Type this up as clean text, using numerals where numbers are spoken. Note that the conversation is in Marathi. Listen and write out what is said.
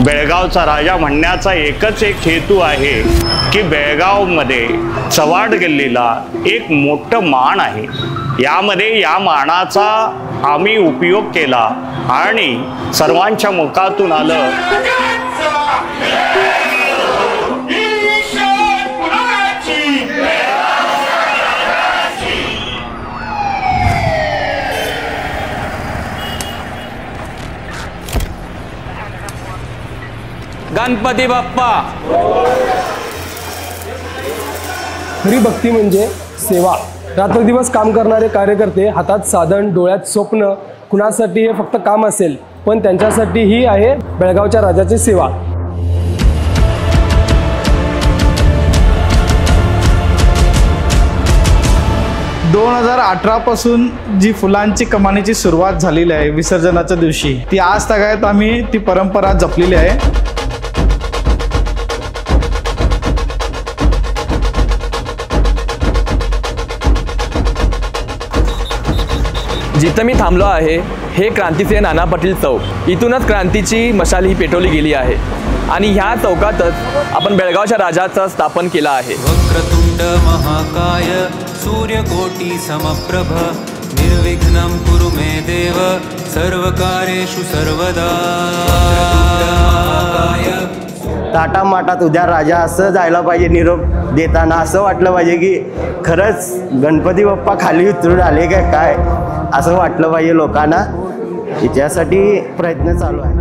बेळगावचा राजा म्हणण्याचा एकच एक हेतू आहे की बेळगावमध्ये चव्हाड गल्लीला एक मोठं मान आहे। यामध्ये या मानाचा आम्ही उपयोग केला आणि सर्वांच्या मुखातून आलं गणपती बाप्पा। खरी भक्ती म्हणजे सेवा। रात्रदिवस काम करणारे कार्यकर्ते, हातात साधन, डोळ्यात स्वप्न, कुणासाठी हे फक्त काम असेल पण त्यांच्यासाठी ही आहे बेळगावच्या राजाची सेवा। 2018 पासून जी फुलांची कमानीची सुरुवात झालेली आहे विसर्जनाच्या दिवशी, ती आज तगायत आम्ही ती परंपरा जपलेली आहे। जिथं मी थांबलो आहे हे क्रांतीचे नाना पाटील चौक। इथूनच क्रांतीची मशाल ही पेटवली गेली आहे आणि ह्या चौकातच आपण बेळगावच्या राजाचं स्थापन केलं आहे। वक्रतुंड महाकाय सूर्यकोटी समप्रभ निर्विघ्नं कुरु मे देव सर्वकार्येषु सर्वदा। ताटामाटात उद्या राजा असं जायला पाहिजे निरोप देताना, असं वाटलं पाहिजे की खरंच गणपती बाप्पा खाली उतरून आले काय असं वाटलं पाहिजे लोकांना। त्यासाठी प्रयत्न चालू आहे।